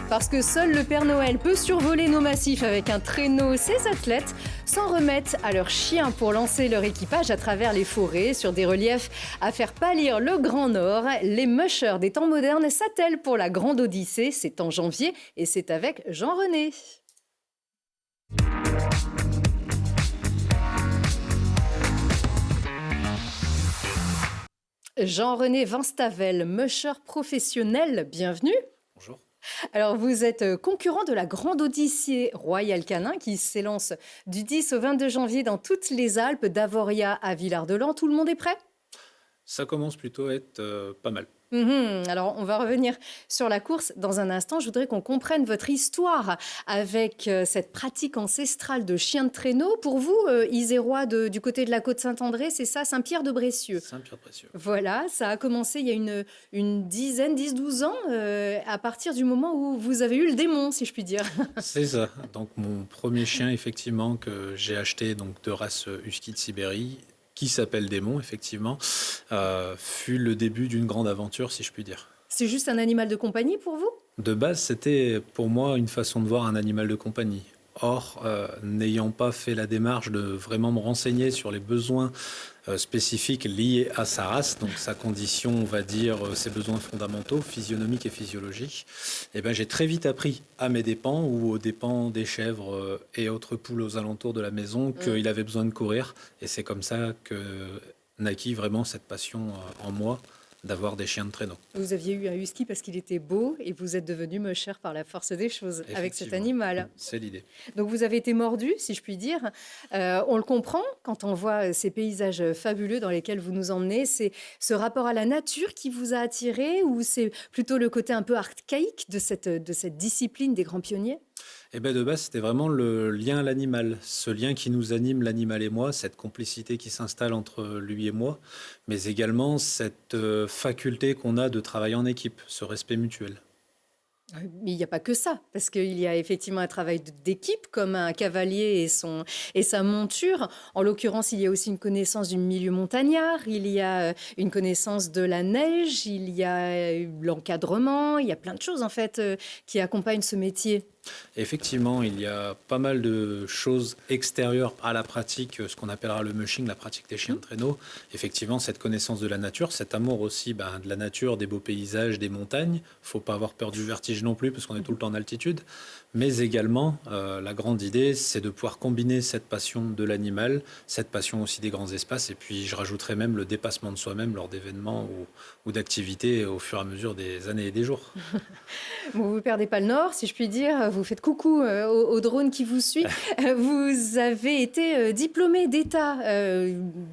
Parce que seul le Père Noël peut survoler nos massifs avec un traîneau, ces athlètes s'en remettent à leurs chiens pour lancer leur équipage à travers les forêts sur des reliefs à faire pâlir le Grand Nord. Les mushers des temps modernes s'attellent pour la Grande Odyssée. C'est en janvier et c'est avec Jean-René. Jean-René Vinstavel, musher professionnel, bienvenue. Bonjour. Alors, vous êtes concurrent de la Grande Odyssée Royal Canin qui s'élance du 10 au 22 janvier dans toutes les Alpes, d'Avoria à Villard-de-Lans. Tout le monde est prêt? Ça commence plutôt à être pas mal. Alors, on va revenir sur la course dans un instant. Je voudrais qu'on comprenne votre histoire avec cette pratique ancestrale de chien de traîneau. Pour vous, Isérois du côté de la côte Saint-André, c'est ça, Saint-Pierre-de-Bressieux. Saint-Pierre-Précieux. Voilà, ça a commencé il y a une dizaine, 10-12 ans, à partir du moment où vous avez eu le démon, si je puis dire. C'est ça. Donc mon premier chien, effectivement, que j'ai acheté, donc de race husky de Sibérie, qui s'appelle Démon, effectivement, fut le début d'une grande aventure, si je puis dire. C'est juste un animal de compagnie pour vous? De base, c'était pour moi une façon de voir un animal de compagnie. Or, n'ayant pas fait la démarche de vraiment me renseigner sur les besoins spécifiques liés à sa race, donc sa condition, on va dire, ses besoins fondamentaux, physionomiques et physiologiques, eh ben, j'ai très vite appris à mes dépens ou aux dépens des chèvres et autres poules aux alentours de la maison qu'il avait besoin de courir. Et c'est comme ça que naquit vraiment cette passion en moi d'avoir des chiens de traîneau. Vous aviez eu un husky parce qu'il était beau et vous êtes devenu musher par la force des choses avec cet animal. C'est l'idée. Donc vous avez été mordu, si je puis dire. On le comprend quand on voit ces paysages fabuleux dans lesquels vous nous emmenez. C'est ce rapport à la nature qui vous a attiré ou c'est plutôt le côté un peu archaïque de cette discipline des grands pionniers? Eh ben de base, c'était vraiment le lien à l'animal, ce lien qui nous anime, l'animal et moi, cette complicité qui s'installe entre lui et moi, mais également cette faculté qu'on a de travailler en équipe, ce respect mutuel. Mais il n'y a pas que ça, parce qu'il y a effectivement un travail d'équipe, comme un cavalier et sa monture. En l'occurrence, il y a aussi une connaissance du milieu montagnard, il y a une connaissance de la neige, il y a l'encadrement, il y a plein de choses en fait qui accompagnent ce métier. Effectivement, il y a pas mal de choses extérieures à la pratique, ce qu'on appellera le mushing, la pratique des chiens de traîneau. Effectivement, cette connaissance de la nature, cet amour aussi de la nature, des beaux paysages, des montagnes. Faut pas avoir peur du vertige non plus, parce qu'on est tout le temps en altitude. Mais également, la grande idée, c'est de pouvoir combiner cette passion de l'animal, cette passion aussi des grands espaces, et puis je rajouterais même le dépassement de soi-même lors d'événements ou d'activités au fur et à mesure des années et des jours. Bon, vous ne perdez pas le nord, si je puis dire. Vous faites coucou au drone qui vous suit. Vous avez été diplômé d'État.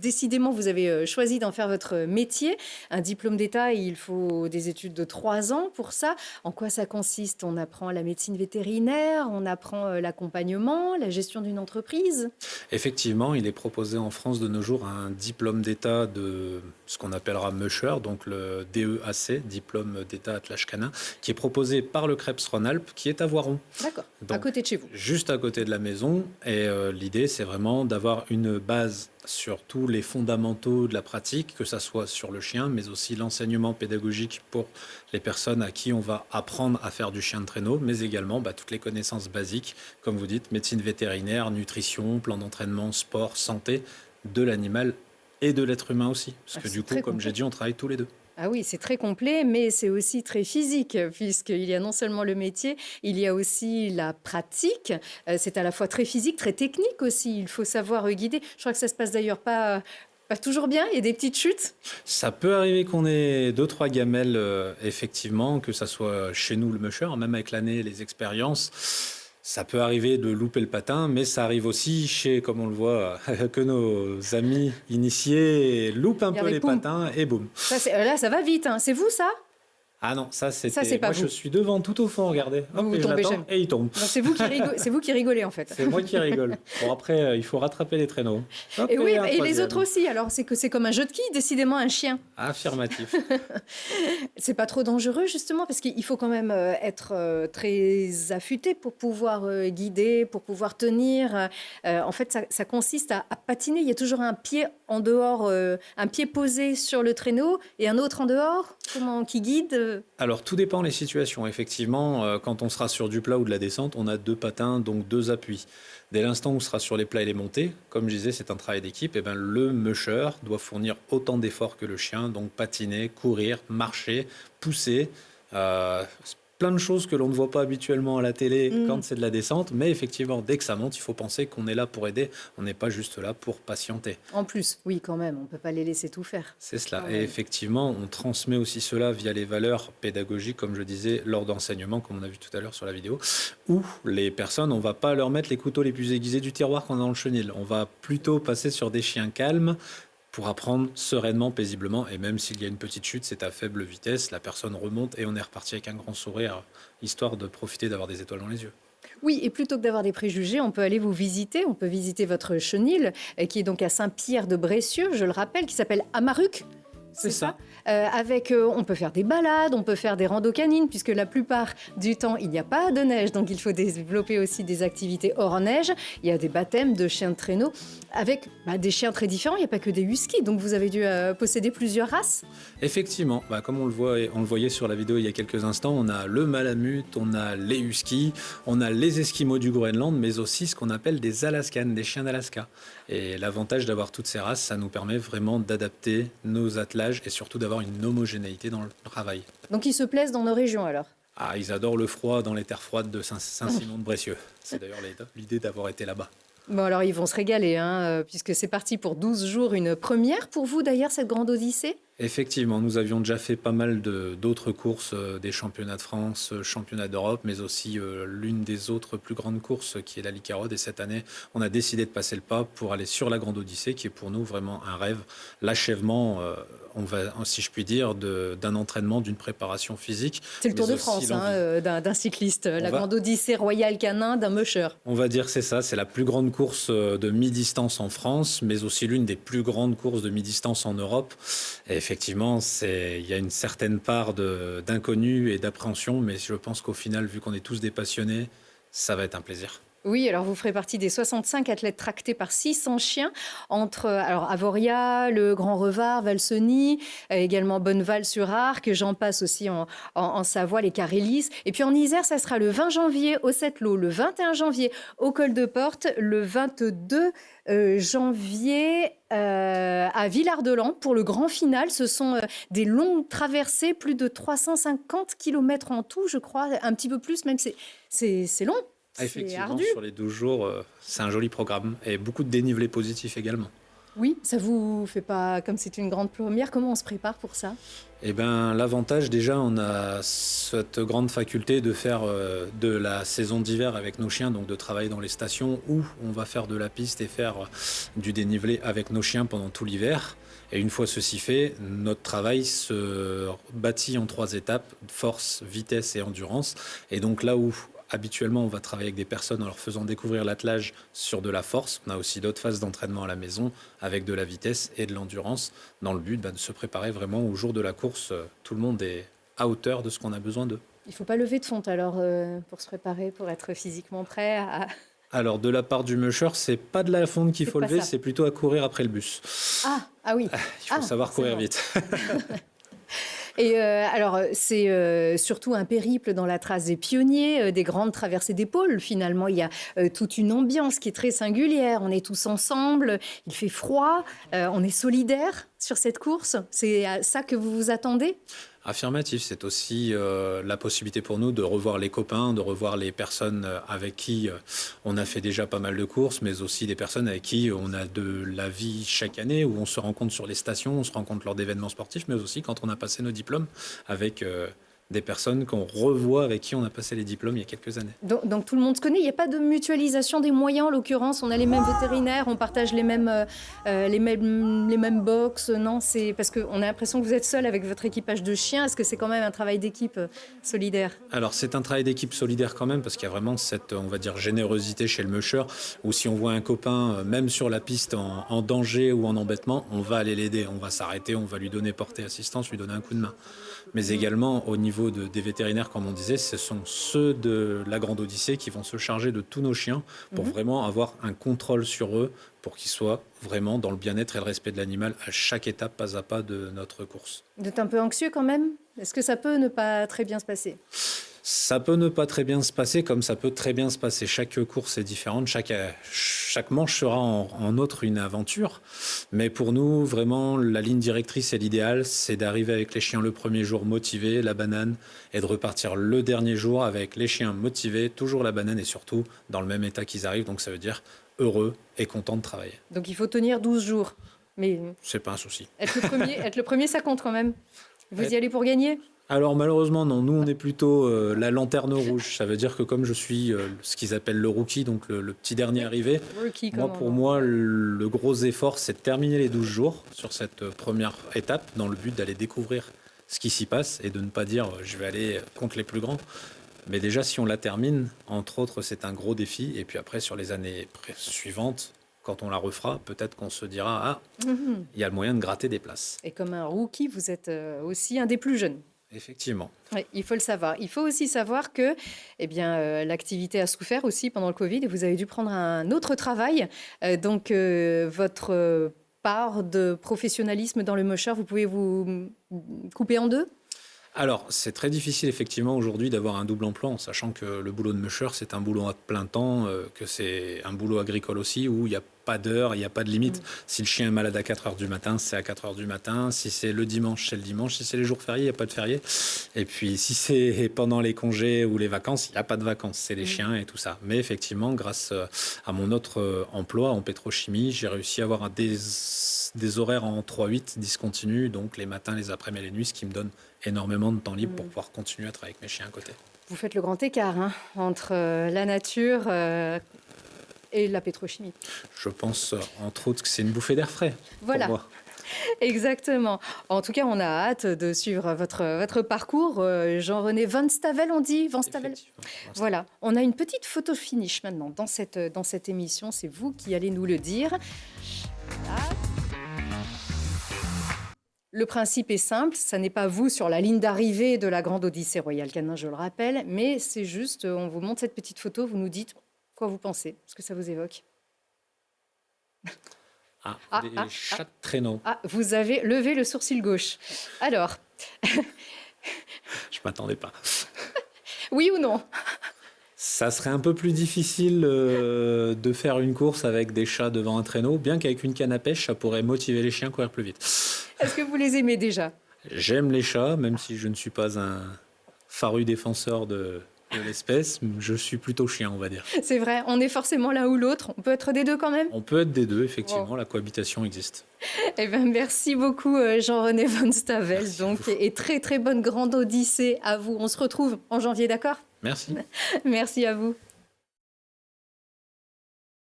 Décidément, vous avez choisi d'en faire votre métier. Un diplôme d'État, il faut des études de 3 ans pour ça. En quoi ça consiste? On apprend la médecine vétérinaire, on apprend l'accompagnement, la gestion d'une entreprise. Effectivement, il est proposé en France de nos jours un diplôme d'État de ce qu'on appellera musher, donc le DEAC, diplôme d'État attelage canin, qui est proposé par le Creps Rhône-Alpes, qui est à Voiron. D'accord, à Donc, côté de chez vous. juste à côté de la maison. Et l'idée, c'est vraiment d'avoir une base sur tous les fondamentaux de la pratique, que ça soit sur le chien, mais aussi l'enseignement pédagogique pour les personnes à qui on va apprendre à faire du chien de traîneau, mais également toutes les connaissances basiques, comme vous dites, médecine vétérinaire, nutrition, plan d'entraînement, sport, santé de l'animal et de l'être humain aussi. Parce que du coup, comme j'ai dit, on travaille tous les deux. Ah oui, c'est très complet, mais c'est aussi très physique, puisqu'il y a non seulement le métier, il y a aussi la pratique. C'est à la fois très physique, très technique aussi. Il faut savoir guider. Je crois que ça se passe d'ailleurs pas toujours bien. Il y a des petites chutes. Ça peut arriver qu'on ait 2-3 gamelles, effectivement, que ça soit chez nous le musher, même avec l'année, les expériences. Ça peut arriver de louper le patin, mais ça arrive aussi comme on le voit, que nos amis initiés loupent un peu les patins et boum. Là, ça va vite, hein. C'est vous, ça? Ah non, ça c'est c'était. pas Moi, vous. je suis devant, tout au fond, regardez. Hop, Vous et je tombez l'attends, jamais. et il tombe. Donc, c'est vous qui rigolez, en fait. C'est moi qui rigole. Bon, après, il faut rattraper les traîneaux. Hop, Et oui, un et les troisième. autres aussi. Alors, c'est comme un jeu de quilles, décidément, un chien. Affirmatif. C'est pas trop dangereux, justement, parce qu'il faut quand même être très affûté pour pouvoir guider, pour pouvoir tenir. En fait, ça consiste à patiner. Il y a toujours un pied en dehors, un pied posé sur le traîneau et un autre en dehors, qui guide. Alors, tout dépend des situations. Effectivement, quand on sera sur du plat ou de la descente, on a 2 patins, donc 2 appuis. Dès l'instant où on sera sur les plats et les montées, comme je disais, c'est un travail d'équipe, et ben, le musher doit fournir autant d'efforts que le chien, donc patiner, courir, marcher, pousser. Plein de choses que l'on ne voit pas habituellement à la télé quand c'est de la descente, mais effectivement, dès que ça monte, il faut penser qu'on est là pour aider, on n'est pas juste là pour patienter. En plus, oui, quand même, on ne peut pas les laisser tout faire. C'est cela. Et effectivement, on transmet aussi cela via les valeurs pédagogiques, comme je disais, lors d'enseignement, comme on a vu tout à l'heure sur la vidéo, où les personnes, on ne va pas leur mettre les couteaux les plus aiguisés du tiroir qu'on a dans le chenil. On va plutôt passer sur des chiens calmes, pour apprendre sereinement, paisiblement, et même s'il y a une petite chute, c'est à faible vitesse, la personne remonte et on est reparti avec un grand sourire, histoire de profiter d'avoir des étoiles dans les yeux. Oui, et plutôt que d'avoir des préjugés, on peut aller vous visiter, on peut visiter votre chenil, qui est donc à Saint-Pierre-de-Bressieux, je le rappelle, qui s'appelle Amaruc. C'est ça. On peut faire des balades, on peut faire des randos canines, puisque la plupart du temps, il n'y a pas de neige, donc il faut développer aussi des activités hors neige. Il y a des baptêmes de chiens de traîneau avec des chiens très différents. Il n'y a pas que des huskies, donc vous avez dû posséder plusieurs races. Effectivement, comme on le voyait sur la vidéo il y a quelques instants, on a le malamute, on a les huskies, on a les esquimaux du Groenland, mais aussi ce qu'on appelle des Alaskan, des chiens d'Alaska. Et l'avantage d'avoir toutes ces races, ça nous permet vraiment d'adapter nos attelages et surtout d'avoir une homogénéité dans le travail. Donc ils se plaisent dans nos régions alors? Ah, ils adorent le froid dans les terres froides de Saint-Simon-de-Bressieux. C'est d'ailleurs l'idée d'avoir été là-bas. Bon alors ils vont se régaler, puisque c'est parti pour 12 jours, une première pour vous d'ailleurs cette grande odyssée? Effectivement, nous avions déjà fait pas mal d'autres courses, des championnats de France, championnats d'Europe, mais aussi l'une des autres plus grandes courses qui est la Licarode. Et cette année, on a décidé de passer le pas pour aller sur la Grande Odyssée, qui est pour nous vraiment un rêve, l'achèvement, si je puis dire, d'un entraînement, d'une préparation physique. C'est le Tour de France d'un cycliste, Grande Odyssée Royale Canin d'un musher. On va dire c'est ça, c'est la plus grande course de mi-distance en France, mais aussi l'une des plus grandes courses de mi-distance en Europe. Et effectivement, il y a une certaine part d'inconnu et d'appréhension, mais je pense qu'au final, vu qu'on est tous des passionnés, ça va être un plaisir. Oui, alors vous ferez partie des 65 athlètes tractés par 600 chiens entre Avoria, le Grand Revard, Valseny, également Bonneval-sur-Arc, j'en passe aussi en Savoie, les Carélis. Et puis en Isère, ça sera le 20 janvier au Sept-Lô, le 21 janvier au Col de Porte, le 22 janvier à Villard-de-Lans pour le grand final. Ce sont des longues traversées, plus de 350 km en tout, je crois, un petit peu plus, même c'est long. Effectivement, ardu. sur les 12 jours, c'est un joli programme et beaucoup de dénivelé positif également. Oui, ça vous fait pas, comme c'est une grande première, comment on se prépare pour ça? Eh bien, l'avantage, déjà, on a cette grande faculté de faire de la saison d'hiver avec nos chiens, donc de travailler dans les stations où on va faire de la piste et faire du dénivelé avec nos chiens pendant tout l'hiver. Et une fois ceci fait, notre travail se bâtit en 3 étapes, force, vitesse et endurance. Et donc là où habituellement, on va travailler avec des personnes en leur faisant découvrir l'attelage sur de la force. On a aussi d'autres phases d'entraînement à la maison avec de la vitesse et de l'endurance dans le but de se préparer vraiment au jour de la course. Tout le monde est à hauteur de ce qu'on a besoin d'eux. Il ne faut pas lever de fonte alors pour se préparer, pour être physiquement prêt à... Alors, de la part du musher, c'est pas de la fonte qu'il faut lever, c'est plutôt à courir après le bus. Ah oui. Il faut savoir courir vite. Et alors, c'est surtout un périple dans la trace des pionniers, des grandes traversées des pôles. Finalement, il y a toute une ambiance qui est très singulière. On est tous ensemble, il fait froid, on est solidaires sur cette course. C'est à ça que vous vous attendez ? Affirmatif, c'est aussi la possibilité pour nous de revoir les copains, de revoir les personnes avec qui on a fait déjà pas mal de courses, mais aussi des personnes avec qui on a de la vie chaque année, où on se rencontre sur les stations, on se rencontre lors d'événements sportifs, mais aussi quand on a passé nos diplômes avec des personnes qu'on revoit avec qui on a passé les diplômes il y a quelques années. Donc tout le monde se connaît, il n'y a pas de mutualisation des moyens en l'occurrence, on a les mêmes vétérinaires, on partage les mêmes box, non, c'est parce qu'on a l'impression que vous êtes seul avec votre équipage de chiens, est-ce que c'est quand même un travail d'équipe solidaire ? Alors c'est un travail d'équipe solidaire quand même, parce qu'il y a vraiment cette, on va dire, générosité chez le musher, où si on voit un copain, même sur la piste, en danger ou en embêtement, on va aller l'aider, on va s'arrêter, on va lui donner portée assistance, lui donner un coup de main. Mais également au niveau niveau des vétérinaires, comme on disait, ce sont ceux de la Grande Odyssée qui vont se charger de tous nos chiens pour vraiment avoir un contrôle sur eux, pour qu'ils soient vraiment dans le bien-être et le respect de l'animal à chaque étape, pas à pas de notre course. Vous êtes un peu anxieux quand même? Est-ce que ça peut ne pas très bien se passer? Ça peut ne pas très bien se passer, comme ça peut très bien se passer. Chaque course est différente, chaque manche sera en autre une aventure. Mais pour nous, vraiment, la ligne directrice et l'idéal, c'est d'arriver avec les chiens le premier jour motivés, la banane, et de repartir le dernier jour avec les chiens motivés, toujours la banane, et surtout dans le même état qu'ils arrivent. Donc ça veut dire heureux et contents de travailler. Donc il faut tenir 12 jours. Mais c'est pas un souci. Être le premier, ça compte quand même. Vous y allez pour gagner? Alors malheureusement non, nous on est plutôt la lanterne rouge. Ça veut dire que comme je suis ce qu'ils appellent le rookie, donc le petit dernier arrivé, pour moi le gros effort c'est de terminer les 12 jours sur cette première étape dans le but d'aller découvrir ce qui s'y passe et de ne pas dire je vais aller contre les plus grands. Mais déjà si on la termine, entre autres c'est un gros défi et puis après sur les années suivantes, quand on la refera, peut-être qu'on se dira il y a le moyen de gratter des places. Et comme un rookie, vous êtes aussi un des plus jeunes. Effectivement. Oui, il faut le savoir. Il faut aussi savoir que l'activité a souffert aussi pendant le Covid et vous avez dû prendre un autre travail. Votre part de professionnalisme dans le musher, vous pouvez vous couper en deux? Alors, c'est très difficile effectivement aujourd'hui d'avoir un double emploi, en sachant que le boulot de musher, c'est un boulot à plein temps, que c'est un boulot agricole aussi, où il n'y a pas d'heure, il n'y a pas de limite. Si le chien est malade à 4 heures du matin, c'est à 4 heures du matin. Si c'est le dimanche, c'est le dimanche. Si c'est les jours fériés, il n'y a pas de férié. Et puis, si c'est pendant les congés ou les vacances, il n'y a pas de vacances. C'est les chiens et tout ça. Mais effectivement, grâce à mon autre emploi en pétrochimie, j'ai réussi à avoir des horaires en 3-8 discontinus, donc les matins, les après-midi et les nuits, ce qui me donne énormément de temps libre pour pouvoir continuer à travailler avec mes chiens à côté. Vous faites le grand écart entre la nature et la pétrochimie. Je pense, entre autres, que c'est une bouffée d'air frais. Voilà. Pour moi. Exactement. En tout cas, on a hâte de suivre votre parcours. Jean-René Van Stavel, on dit Van Stavel. Voilà. On a une petite photo finish maintenant dans cette émission. C'est vous qui allez nous le dire. Là. Le principe est simple, ça n'est pas vous sur la ligne d'arrivée de la Grande Odyssée Royale Canin, je le rappelle, mais c'est juste, on vous montre cette petite photo, vous nous dites quoi vous pensez, ce que ça vous évoque. Des chats de traîneau. Vous avez levé le sourcil gauche. Alors. Je ne m'attendais pas. Oui ou non? Ça serait un peu plus difficile de faire une course avec des chats devant un traîneau, bien qu'avec une canne à pêche, ça pourrait motiver les chiens à courir plus vite. Est-ce que vous les aimez déjà? J'aime les chats, même si je ne suis pas un faru défenseur de l'espèce. Je suis plutôt chien, on va dire. C'est vrai, on est forcément l'un ou l'autre. On peut être des deux quand même? On peut être des deux, effectivement. Wow. La cohabitation existe. Eh bien, merci beaucoup Jean-René Van Stavel. Et très très bonne Grande Odyssée à vous. On se retrouve en janvier, d'accord? Merci. Merci à vous.